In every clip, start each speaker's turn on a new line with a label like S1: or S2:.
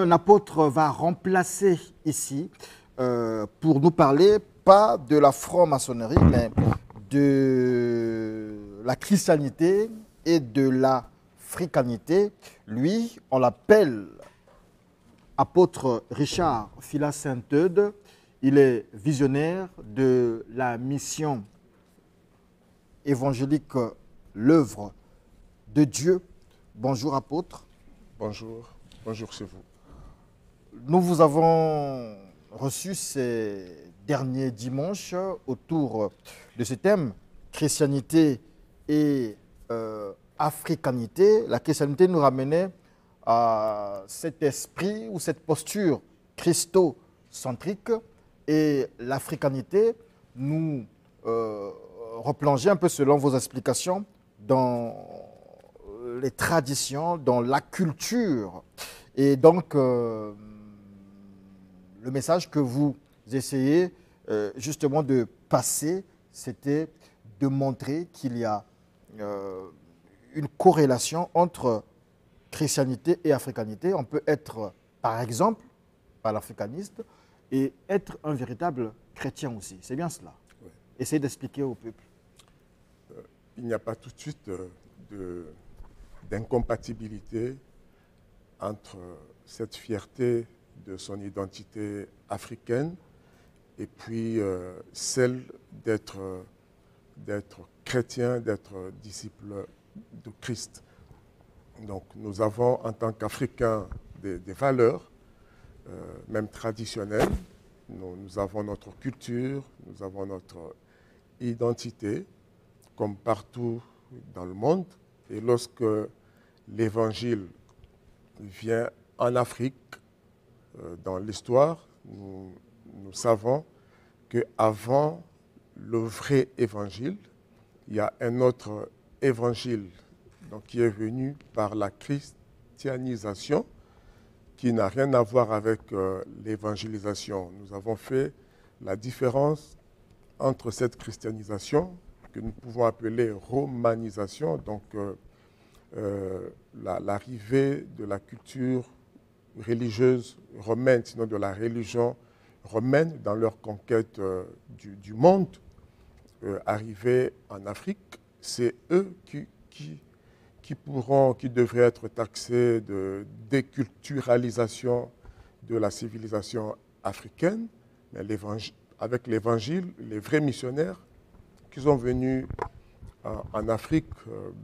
S1: un apôtre va remplacer ici pour nous parler, pas de la franc-maçonnerie, mais de la christianité et de l'africanité. Lui, on l'appelle apôtre Richard Philas Saint-Eudes. Il est visionnaire de la mission évangélique L'œuvre de Dieu. Bonjour apôtre.
S2: Bonjour, bonjour chez vous.
S1: Nous vous avons reçu ces derniers dimanches autour de ce thème, christianité et africanité. La christianité nous ramenait à cet esprit ou cette posture christocentrique et l'africanité nous replongeait un peu selon vos explications dans les traditions, dans la culture. Et donc, le message que vous essayez justement de passer, c'était de montrer qu'il y a une corrélation entre christianité et africanité. On peut être, par exemple, pas l'africaniste, et être un véritable chrétien aussi. C'est bien cela. Oui. Essayez d'expliquer au peuple.
S2: Il n'y a pas tout de suite d'incompatibilité entre cette fierté de son identité africaine et puis celle d'être chrétien, d'être disciple de Christ. Donc nous avons en tant qu'Africains des valeurs, même traditionnelles. Nous avons notre culture, nous avons notre identité, comme partout dans le monde. Et lorsque l'Évangile vient en Afrique, dans l'histoire, nous savons qu'avant le vrai Évangile, il y a un autre Évangile donc, qui est venu par la christianisation, qui n'a rien à voir avec l'évangélisation. Nous avons fait la différence entre cette christianisation, que nous pouvons appeler romanisation, donc l'arrivée de la culture religieuse romaine, sinon de la religion romaine dans leur conquête du monde, arrivée en Afrique. C'est eux qui devraient être taxés de déculturalisation de la civilisation africaine. Mais avec l'Évangile, les vrais missionnaires qui sont venus en Afrique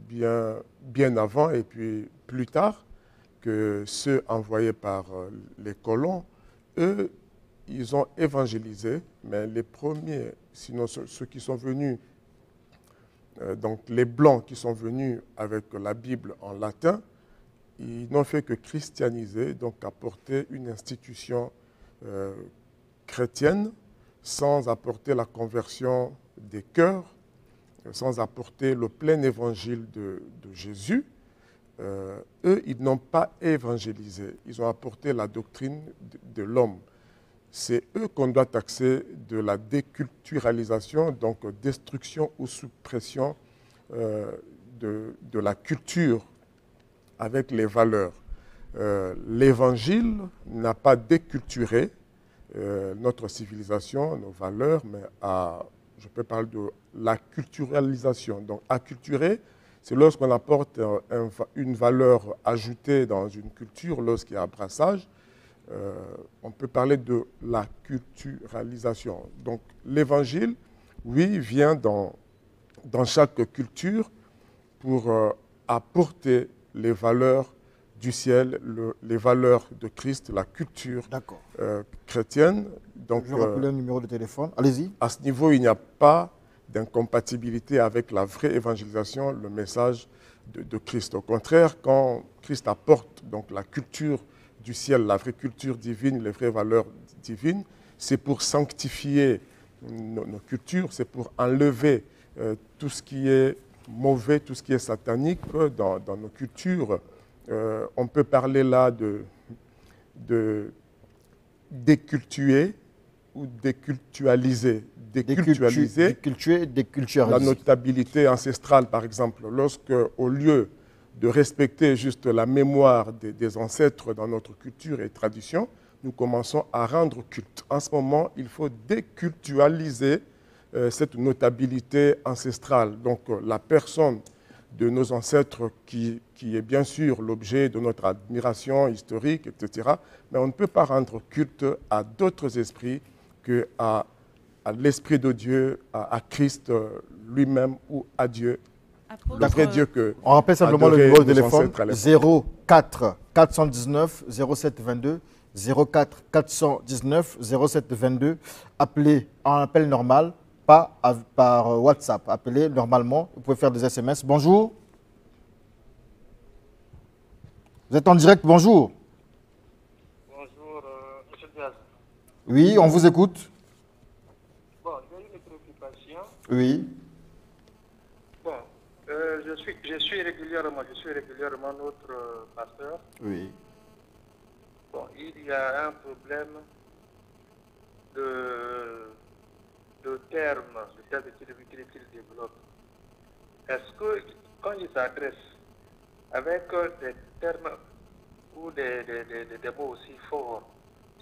S2: bien avant et puis plus tard que ceux envoyés par les colons, eux, ils ont évangélisé, mais les premiers, sinon ceux qui sont venus, donc les Blancs qui sont venus avec la Bible en latin, ils n'ont fait que christianiser, donc apporter une institution chrétienne sans apporter la conversion des cœurs, sans apporter le plein évangile de Jésus. Eux, ils n'ont pas évangélisé, ils ont apporté la doctrine de l'homme. C'est eux qu'on doit taxer de la déculturalisation, donc destruction ou suppression de la culture avec les valeurs. L'Évangile n'a pas déculturé notre civilisation, nos valeurs, mais je peux parler de la culturalisation. Donc, acculturer, c'est lorsqu'on apporte une valeur ajoutée dans une culture, lorsqu'il y a un brassage. On peut parler de la culturalisation. Donc, l'Évangile, oui, vient dans chaque culture pour apporter les valeurs du ciel, les valeurs de Christ, la culture chrétienne. Donc,
S1: je vais rappeler un numéro de téléphone. Allez-y.
S2: À ce niveau, il n'y a pas d'incompatibilité avec la vraie évangélisation, le message de Christ. Au contraire, quand Christ apporte donc, la culture du ciel, la vraie culture divine, les vraies valeurs divines, c'est pour sanctifier nos cultures, c'est pour enlever tout ce qui est mauvais, tout ce qui est satanique dans nos cultures. On peut parler là de décultuer ou décultualiser. Décultualiser
S1: décultualiser
S2: la notabilité ancestrale, par exemple. Lorsque, au lieu de respecter juste la mémoire des ancêtres dans notre culture et tradition, nous commençons à rendre culte. En ce moment, il faut décultualiser cette notabilité ancestrale. Donc la personne de nos ancêtres qui est bien sûr l'objet de notre admiration historique, etc. Mais on ne peut pas rendre culte à d'autres esprits qu'à l'Esprit de Dieu, à Christ lui-même ou à Dieu. Le vrai Dieu que
S1: on rappelle simplement le numéro de téléphone 04 419 07 22 04 419 07 22. Appelez en appel normal, pas par WhatsApp. Appelez normalement, vous pouvez faire des SMS. Bonjour. Vous êtes en direct, bonjour.
S3: Bonjour, M. Diaz.
S1: Oui, on vous écoute.
S3: Bon, j'ai une préoccupation.
S1: Oui.
S3: Bon, je suis régulièrement notre pasteur.
S1: Oui.
S3: Bon, il y a un problème de termes qu'il développe. Est-ce que quand il s'adresse avec des termes ou des mots aussi forts,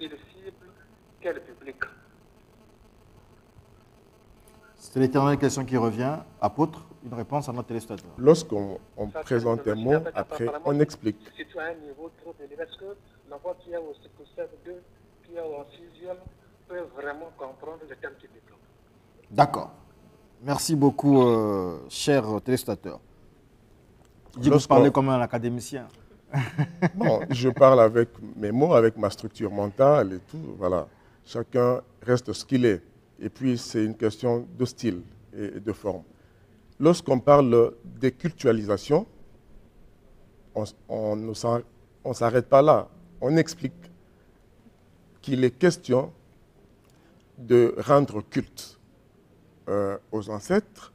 S3: il cible quel public?
S1: C'est l'éternelle question qui revient. Apôtre, une réponse à notre téléspectateur.
S2: Lorsqu'on présente un mot, après on explique.
S3: C'est à un niveau trop élevé. Est-ce que l'enfant qui a au CP2, qui est en 6e, peut vraiment comprendre le terme qu'il développe?
S1: D'accord. Merci beaucoup, cher téléspectateur. Vous parlez comme un académicien.
S2: Bon, je parle avec mes mots, avec ma structure mentale et tout. Voilà. Chacun reste ce qu'il est. Et puis, c'est une question de style et de forme. Lorsqu'on parle de cultualisation, on ne s'arrête pas là. On explique qu'il est question de rendre culte aux ancêtres.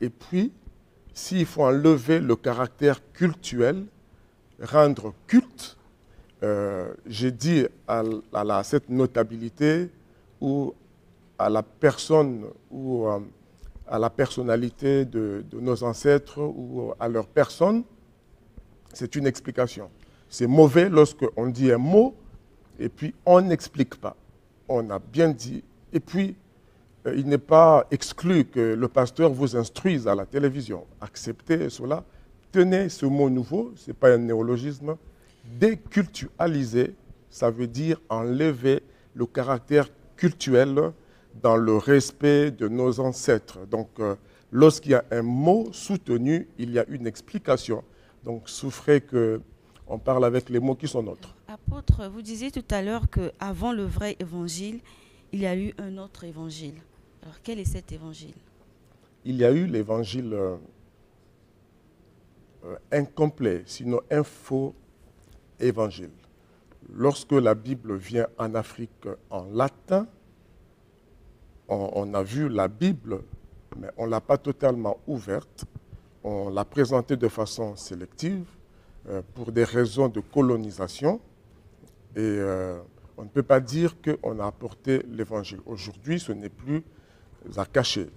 S2: Et puis, s'il faut enlever le caractère cultuel, rendre culte, j'ai dit à cette notabilité ou à la personne ou à la personnalité de nos ancêtres ou à leur personne, c'est une explication. C'est mauvais lorsqu'on dit un mot et puis on n'explique pas. On a bien dit. Et puis, il n'est pas exclu que le pasteur vous instruise à la télévision. Acceptez cela. Tenez ce mot nouveau, ce n'est pas un néologisme. Décultualiser, ça veut dire enlever le caractère cultuel dans le respect de nos ancêtres. Donc, lorsqu'il y a un mot soutenu, il y a une explication. Donc, souffrez qu'on parle avec les mots qui sont nôtres.
S4: Apôtre, vous disiez tout à l'heure qu'avant le vrai évangile, il y a eu un autre évangile. Alors, quel est cet évangile?
S2: Il y a eu l'évangile incomplet, sinon un faux évangile. Lorsque la Bible vient en Afrique en latin, on a vu la Bible, mais on ne l'a pas totalement ouverte. On l'a présentée de façon sélective pour des raisons de colonisation. Et on ne peut pas dire qu'on a apporté l'évangile. Aujourd'hui, ce n'est plus à cacher.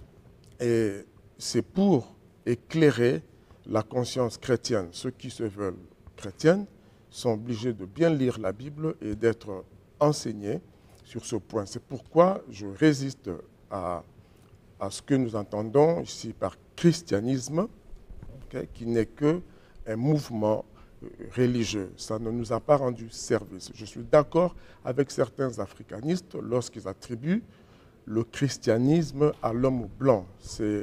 S2: Et c'est pour éclairer la conscience chrétienne. Ceux qui se veulent chrétiennes sont obligés de bien lire la Bible et d'être enseignés sur ce point. C'est pourquoi je résiste à ce que nous entendons ici par christianisme, qui n'est qu'un mouvement religieux. Ça ne nous a pas rendu service. Je suis d'accord avec certains africanistes lorsqu'ils attribuent le christianisme à l'homme blanc. C'est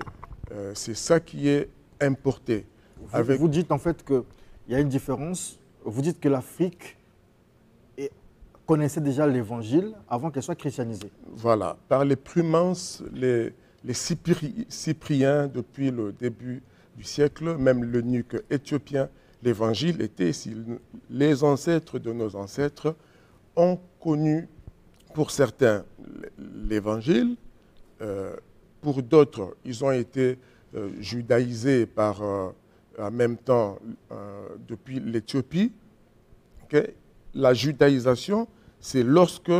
S2: ça qui est importé.
S1: Vous dites en fait qu'il y a une différence. Vous dites que l'Afrique connaissait déjà l'évangile avant qu'elle soit christianisée.
S2: Voilà. Par les Prumens, les Cypriens, depuis le début du siècle, même l'eunuque éthiopien, l'évangile était ici. Les ancêtres de nos ancêtres ont connu, pour certains, l'évangile. Pour d'autres, ils ont été judaïsés par, en même temps depuis l'Éthiopie. La judaïsation, c'est lorsque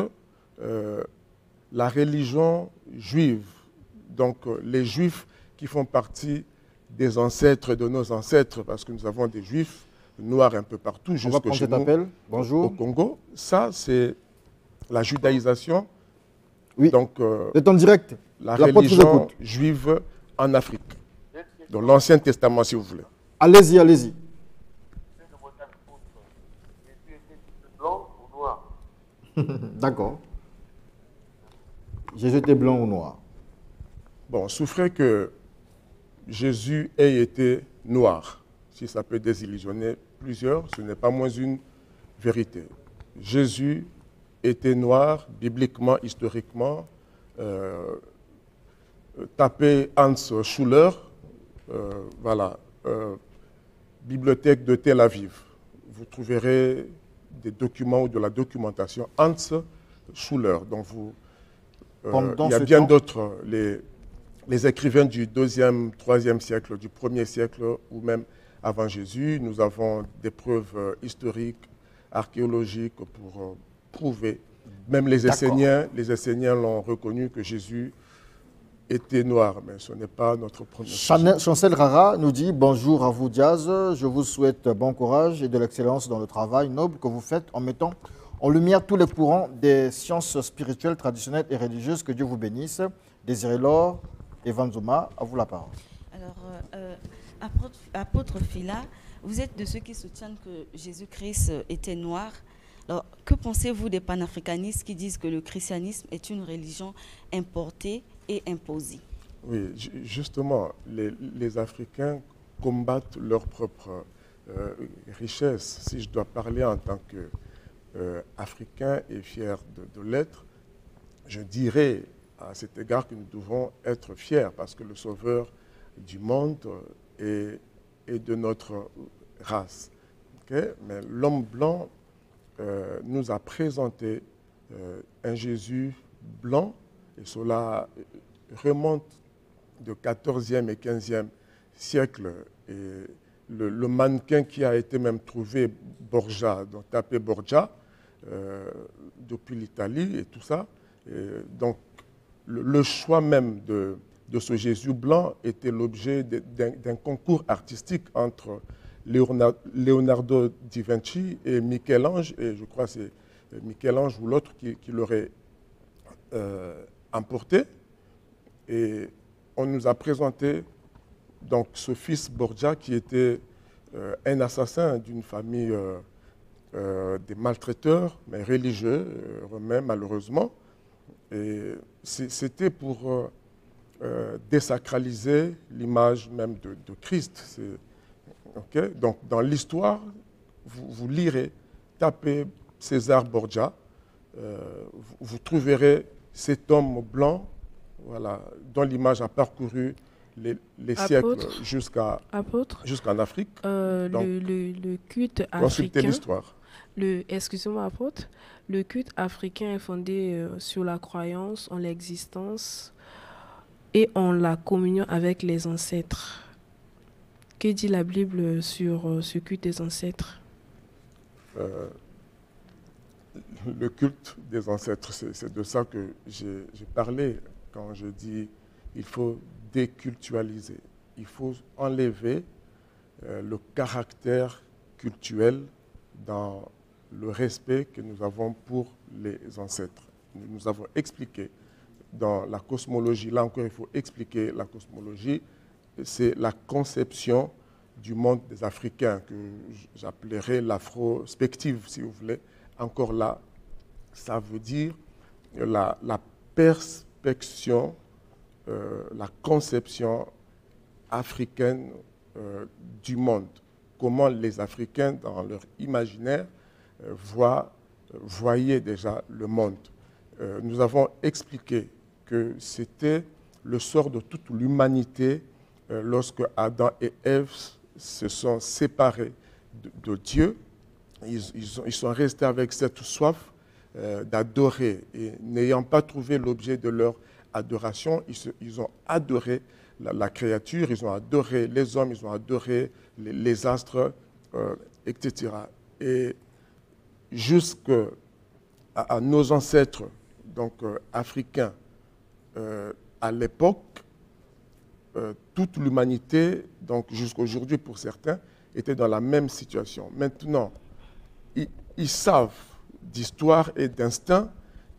S2: la religion juive, donc les juifs qui font partie des ancêtres de nos ancêtres, parce que nous avons des juifs noirs un peu partout,
S1: On va
S2: jusque
S1: prendre
S2: chez
S1: cet
S2: nous,
S1: appel.
S2: au
S1: Bonjour.
S2: Congo. Ça, c'est la judaïsation,
S1: Oui,
S2: donc
S1: c'est en direct.
S2: la
S1: L'apôtre vous
S2: religion
S1: écoute.
S2: juive en Afrique. Dans l'Ancien Testament, si vous voulez.
S1: Allez-y, allez-y.
S3: Blanc ou noir?
S1: D'accord. Jésus était blanc ou noir?
S2: Bon, souffrez que Jésus ait été noir. Si ça peut désillusionner plusieurs, ce n'est pas moins une vérité. Jésus était noir, bibliquement, historiquement. Tapez Hans Schuller, voilà, bibliothèque de Tel Aviv. Vous trouverez des documents ou de la documentation. Hans Schuller, donc il y a bien d'autres, les écrivains du 2e, 3e siècle, du 1er siècle ou même avant Jésus. Nous avons des preuves historiques, archéologiques pour prouver. Même les Esséniens l'ont reconnu que Jésus était noir, mais ce n'est pas notre premier sujet.
S1: Chancel Rara nous dit bonjour à vous Diaz, je vous souhaite bon courage et de l'excellence dans le travail noble que vous faites en mettant en lumière tous les courants des sciences spirituelles, traditionnelles et religieuses. Que Dieu vous bénisse. Désiré Laure et Vanzoma, à vous la parole.
S4: Alors, apôtre Phila, vous êtes de ceux qui soutiennent que Jésus-Christ était noir. Alors, que pensez-vous des panafricanistes qui disent que le christianisme est une religion importée et imposée?
S2: Oui, justement, les Africains combattent leur propre richesse. Si je dois parler en tant qu'Africain et fier de l'être, je dirais à cet égard que nous devons être fiers parce que le sauveur du monde est de notre race. Okay? Mais l'homme blanc nous a présenté un Jésus blanc, et cela remonte du 14e et 15e siècle. Et le mannequin qui a été même trouvé, Borgia, donc tapé Borgia, depuis l'Italie et tout ça. Et donc le choix même de ce Jésus blanc était l'objet d'un concours artistique entre Leonardo da Vinci et Michel-Ange, et je crois que c'est Michel-Ange ou l'autre qui l'aurait emporté. Et on nous a présenté donc ce fils Borgia qui était un assassin d'une famille des maltraiteurs, mais religieux, romains malheureusement. Et c'était pour désacraliser l'image même de Christ. Okay? Donc, dans l'histoire, vous lirez, tapez César Borgia, vous trouverez cet homme blanc, voilà, dont l'image a parcouru les siècles jusqu'en Afrique. Donc,
S5: le culte
S2: consultez
S5: africain.
S2: l'histoire.
S5: Excusez-moi, apôtre. Le culte africain est fondé sur la croyance en l'existence et en la communion avec les ancêtres. Que dit la Bible sur ce culte des ancêtres?
S2: Le culte des ancêtres, c'est de ça que j'ai parlé quand je dis il faut décultualiser. Il faut enlever le caractère cultuel dans le respect que nous avons pour les ancêtres. Nous avons expliqué dans la cosmologie, là encore il faut expliquer la cosmologie, c'est la conception du monde des Africains que j'appellerais l'afrospective, si vous voulez. Encore là, ça veut dire la perspection, la conception africaine du monde. Comment les Africains, dans leur imaginaire, voyaient déjà le monde. Nous avons expliqué que c'était le sort de toute l'humanité lorsque Adam et Ève se sont séparés de Dieu. Ils sont restés avec cette soif d'adorer. Et n'ayant pas trouvé l'objet de leur adoration, ils ont adoré la créature, ils ont adoré les hommes, ils ont adoré les astres, etc. Et jusqu'à nos ancêtres donc, africains, à l'époque, toute l'humanité, donc jusqu'à aujourd'hui pour certains, était dans la même situation. Maintenant, ils savent d'histoire et d'instinct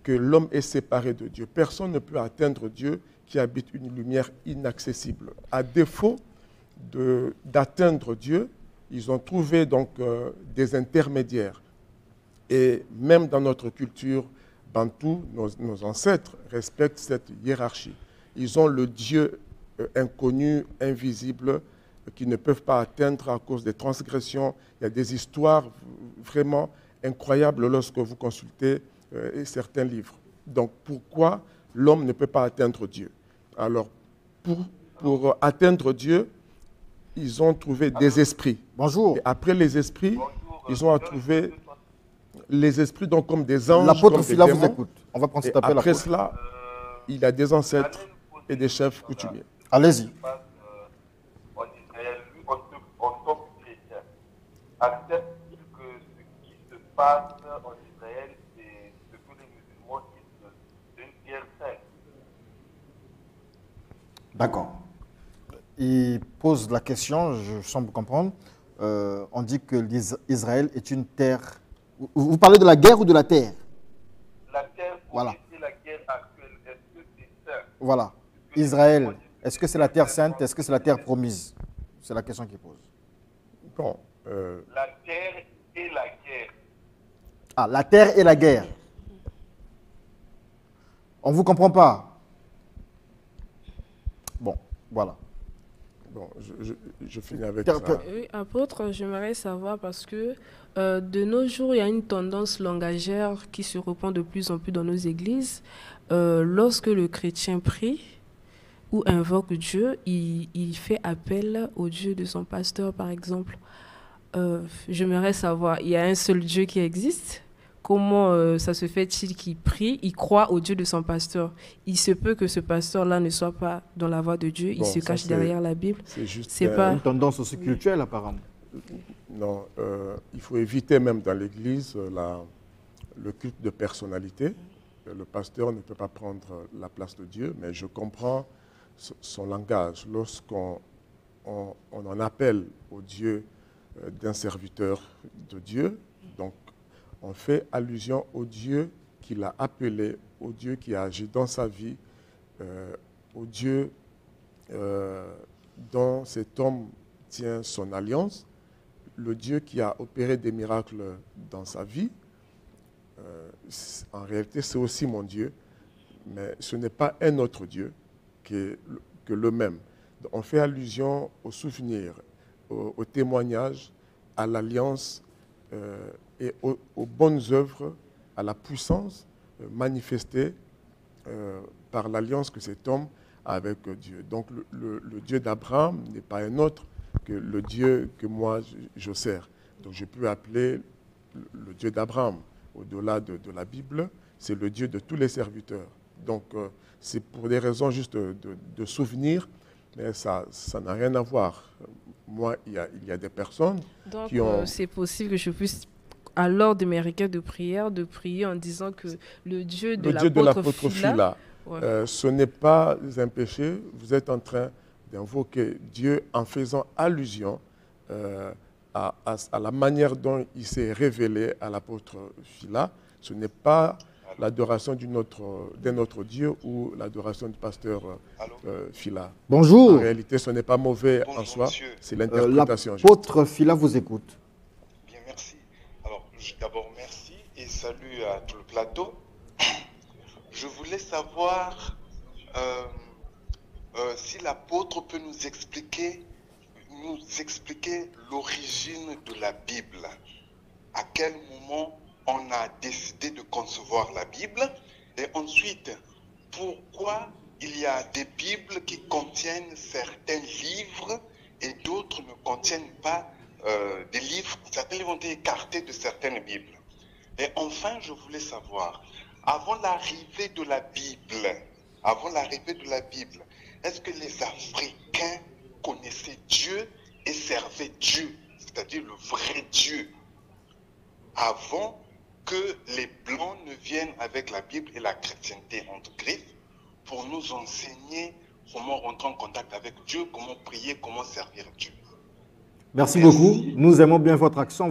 S2: que l'homme est séparé de Dieu. Personne ne peut atteindre Dieu qui habite une lumière inaccessible. À défaut d'atteindre Dieu, ils ont trouvé donc des intermédiaires. Et même dans notre culture bantou, nos ancêtres respectent cette hiérarchie. Ils ont le Dieu inconnu, invisible, qu'ils ne peuvent pas atteindre à cause des transgressions. Il y a des histoires vraiment incroyables lorsque vous consultez certains livres. Donc pourquoi l'homme ne peut pas atteindre Dieu? Alors, pour atteindre Dieu, ils ont trouvé des esprits.
S1: Bonjour.
S2: Et après les esprits, ils ont trouvé les esprits donc comme des anges,
S1: L'apôtre
S2: comme des
S1: Phila vous
S2: démons.
S1: écoute. On va prendre
S2: Et
S1: cet appel.
S2: après cela, il y a des ancêtres et des chefs coutumiers.
S1: Allez-y.
S6: En Israël, lui, en tant que chrétien, accepte-t-il que ce qui se passe en Israël, c'est ce que les musulmans disent d'une terre sainte?
S1: D'accord. Il pose la question, je semble comprendre. On dit que l'Israël est une terre. Vous parlez de la guerre ou de la terre?
S6: La terre
S1: Voilà.
S6: connaissait la guerre actuelle, est-ce que c'est saint?
S1: Voilà. Israël, est-ce que c'est la terre sainte? Est-ce que c'est la terre promise? C'est la question qu'il pose.
S2: Bon,
S6: La terre et la guerre.
S1: Ah, la terre et la guerre. On ne vous comprend pas. Bon, voilà.
S2: bon, je finis avec ça.
S5: Oui, apôtre, j'aimerais savoir parce que de nos jours, il y a une tendance langagère qui se répand de plus en plus dans nos églises. Lorsque le chrétien prie ou invoque Dieu, il fait appel au Dieu de son pasteur, par exemple. J'aimerais savoir, il y a un seul Dieu qui existe. Comment ça se fait-il qu'il prie, il croit au Dieu de son pasteur? Il se peut que ce pasteur-là ne soit pas dans la voie de Dieu, il
S2: Bon,
S5: se
S2: ça,
S5: cache derrière la Bible.
S2: C'est juste
S5: C'est pas...
S1: Une tendance aussi culturelle, apparemment.
S2: Non, il faut éviter même dans l'Église le culte de personnalité. Le pasteur ne peut pas prendre la place de Dieu, mais je comprends son langage. Lorsqu'on en appelle au Dieu d'un serviteur de Dieu, donc on fait allusion au Dieu qu'il a appelé, au Dieu qui a agi dans sa vie, au Dieu dont cet homme tient son alliance, le Dieu qui a opéré des miracles dans sa vie. En réalité, c'est aussi mon Dieu, mais ce n'est pas un autre Dieu que le même. Donc, on fait allusion au souvenir, au témoignage, à l'alliance et aux bonnes œuvres, à la puissance manifestée par l'alliance que cet homme a avec Dieu. Donc le Dieu d'Abraham n'est pas un autre que le Dieu que moi je sers. Donc je peux appeler le Dieu d'Abraham. Au-delà de la Bible, c'est le Dieu de tous les serviteurs. Donc c'est pour des raisons juste de souvenir, mais ça n'a rien à voir. Moi, il y a des personnes
S5: Donc,
S2: qui ont...
S5: c'est possible que je puisse, à l'heure de mes requêtes de prière, de prier en disant que le Dieu de l'apôtre Phila,
S2: ce n'est pas un péché. Vous êtes en train d'invoquer Dieu en faisant allusion à la manière dont il s'est révélé à l'apôtre Phila. Ce n'est pas l'adoration d'un autre Dieu ou l'adoration du pasteur Phila.
S1: Bonjour.
S2: En réalité, ce n'est pas mauvais en soi, c'est l'interprétation.
S1: L'apôtre Phila vous écoute.
S6: Bien, merci. Alors, d'abord, merci et salut à tout le plateau. Je voulais savoir si l'apôtre peut nous expliquer l'origine de la Bible. À quel moment on a décidé de concevoir la Bible? Et ensuite, pourquoi il y a des Bibles qui contiennent certains livres et d'autres ne contiennent pas des livres, certains livres ont été écartés de certaines Bibles. Et enfin, je voulais savoir, avant l'arrivée de la Bible, est-ce que les Africains connaissaient Dieu et servaient Dieu, c'est-à-dire le vrai Dieu, avant que les Blancs ne viennent avec la Bible et la chrétienté entre griffes pour nous enseigner comment rentrer en contact avec Dieu, comment prier, comment servir Dieu.
S1: Merci beaucoup. Nous aimons bien votre accent,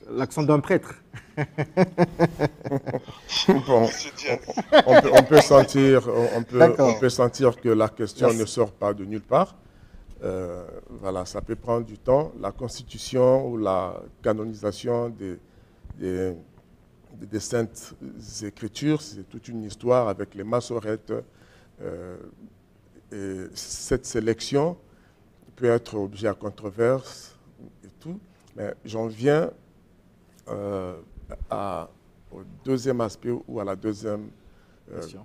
S1: l'accent d'un prêtre.
S2: Bon, on peut sentir que la question ne sort pas de nulle part. Voilà, ça peut prendre du temps. La constitution ou la canonisation des Saintes Écritures, c'est toute une histoire avec les massorettes. Et cette sélection peut être objet à controverse et tout. Mais j'en viens au deuxième aspect ou à la deuxième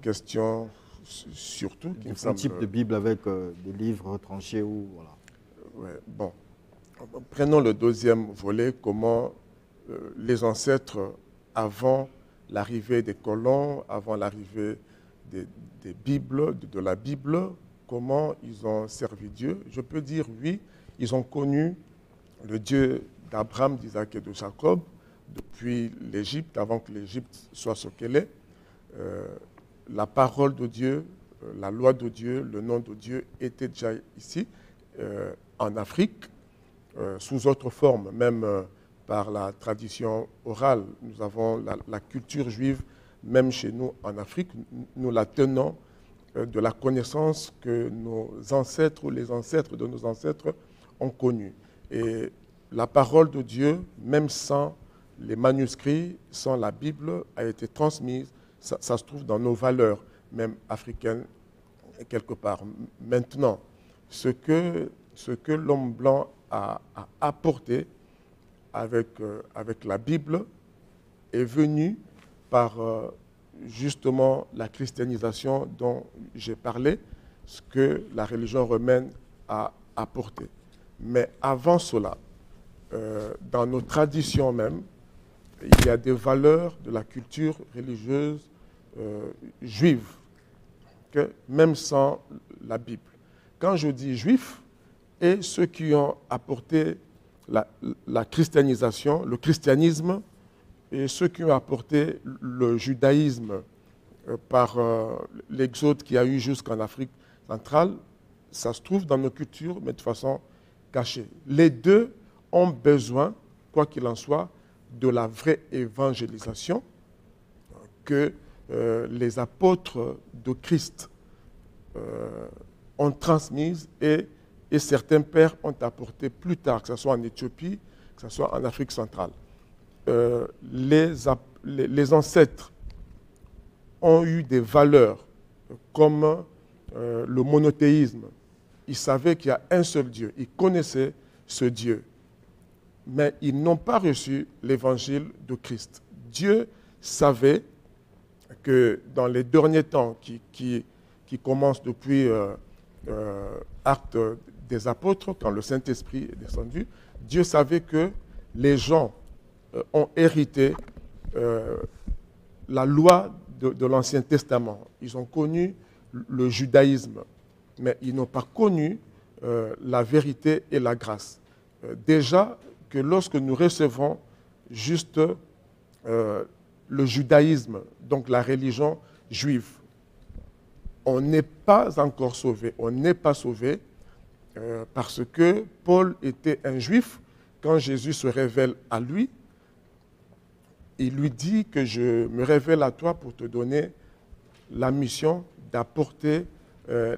S2: question surtout.
S1: Un type de Bible avec des livres retranchés ou voilà.
S2: Ouais, bon. Prenons le deuxième volet, comment les ancêtres, avant l'arrivée des colons, avant l'arrivée des Bibles, de la Bible, comment ils ont servi Dieu. Je peux dire oui, ils ont connu le Dieu d'Abraham, d'Isaac et de Jacob depuis l'Égypte, avant que l'Égypte soit ce qu'elle est. La parole de Dieu, la loi de Dieu, le nom de Dieu était déjà ici, en Afrique, sous autre forme, même par la tradition orale. Nous avons la culture juive, même chez nous en Afrique, nous la tenons de la connaissance que nos ancêtres ou les ancêtres de nos ancêtres ont connue. Et la parole de Dieu, même sans les manuscrits, sans la Bible, a été transmise. Ça se trouve dans nos valeurs, même africaines, quelque part. Maintenant, ce que l'homme blanc a apporté avec la Bible est venu par justement la christianisation dont j'ai parlé, ce que la religion romaine a apporté. Mais avant cela, dans nos traditions même, il y a des valeurs de la culture religieuse juive, même sans la Bible. Quand je dis juif, et ceux qui ont apporté la christianisation, le christianisme, et ceux qui ont apporté le judaïsme par l'exode qu'il y a eu jusqu'en Afrique centrale, ça se trouve dans nos cultures, mais de façon cachée. Les deux ont besoin, quoi qu'il en soit, de la vraie évangélisation que les apôtres de Christ ont transmise et certains pères ont apporté plus tard, que ce soit en Éthiopie, que ce soit en Afrique centrale. Les ancêtres ont eu des valeurs comme le monothéisme. Ils savaient qu'il y a un seul Dieu. Ils connaissaient ce Dieu. Mais ils n'ont pas reçu l'évangile de Christ. Dieu savait que dans les derniers temps qui commencent depuis Actes des Apôtres, quand le Saint-Esprit est descendu, Dieu savait que les gens ont hérité la loi de l'Ancien Testament. Ils ont connu le judaïsme, mais ils n'ont pas connu la vérité et la grâce. Déjà que lorsque nous recevons juste le judaïsme, donc la religion juive, on n'est pas encore sauvé. On n'est pas sauvé parce que Paul était un juif. Quand Jésus se révèle à lui, il lui dit que je me révèle à toi pour te donner la mission d'apporter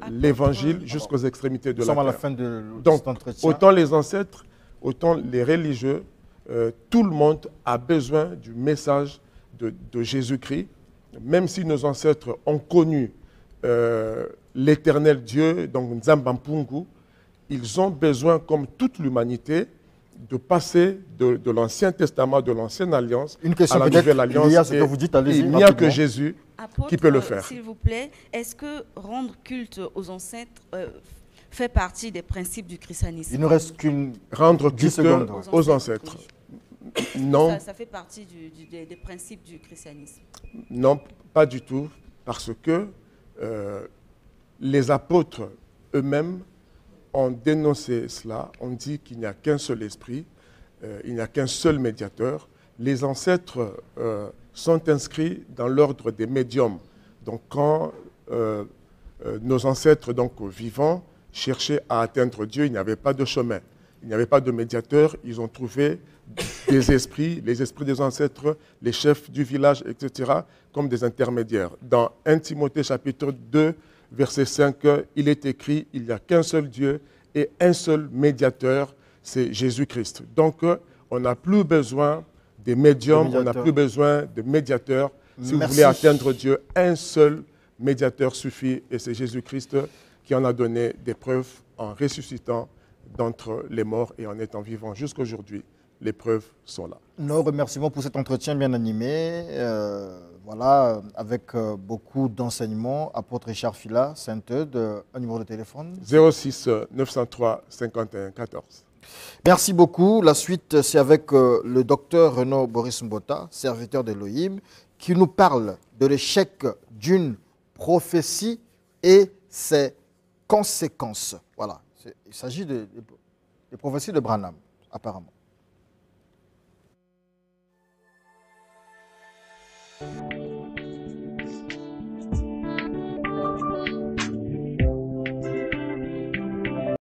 S2: l'évangile jusqu'aux extrémités de la terre.
S1: Nous sommes à la fin de
S2: Donc,
S1: cet entretien.
S2: autant les ancêtres, autant les religieux, tout le monde a besoin du message de Jésus-Christ. Même si nos ancêtres ont connu l'éternel Dieu, donc Nzambampungu, ils ont besoin, comme toute l'humanité, de passer de l'Ancien Testament, de l'Ancienne Alliance à la Nouvelle Alliance.
S1: Il y a ce que vous dites, allez-y.
S2: Il n'y a que Jésus
S4: Apôtre,
S2: qui peut le faire.
S4: S'il vous plaît, est-ce que rendre culte aux ancêtres fait partie des principes du christianisme?
S1: Il ne reste qu'une...
S2: Rendre
S1: 10
S2: culte
S1: secondes,
S2: aux ancêtres. Non,
S4: Ça fait partie des principes du christianisme.
S2: non, pas du tout, parce que les apôtres eux-mêmes ont dénoncé cela, ont dit qu'il n'y a qu'un seul esprit, il n'y a qu'un seul médiateur. Les ancêtres sont inscrits dans l'ordre des médiums. Donc quand nos ancêtres donc vivants cherchaient à atteindre Dieu, il n'y avait pas de chemin, il n'y avait pas de médiateur, ils ont trouvé des esprits, les esprits des ancêtres, les chefs du village, etc., comme des intermédiaires. Dans 1 Timothée chapitre 2, verset 5, il est écrit, il n'y a qu'un seul Dieu et un seul médiateur, c'est Jésus-Christ. Donc, on n'a plus besoin des médiums, on n'a plus besoin de médiateurs. Si vous voulez atteindre Dieu, un seul médiateur suffit, et c'est Jésus-Christ qui en a donné des preuves en ressuscitant d'entre les morts et en étant vivant jusqu'aujourd'hui. Les preuves sont là.
S1: Nos remerciements pour cet entretien bien animé, voilà, avec beaucoup d'enseignements. Apôtre Richard Fila, Sainte-Eude, un numéro de téléphone
S2: 06 903 51 14.
S1: Merci beaucoup. La suite, c'est avec le docteur Renaud Boris Mbota, serviteur d'Elohim, qui nous parle de l'échec d'une prophétie et ses conséquences. Voilà, il s'agit des prophéties de Branham, apparemment.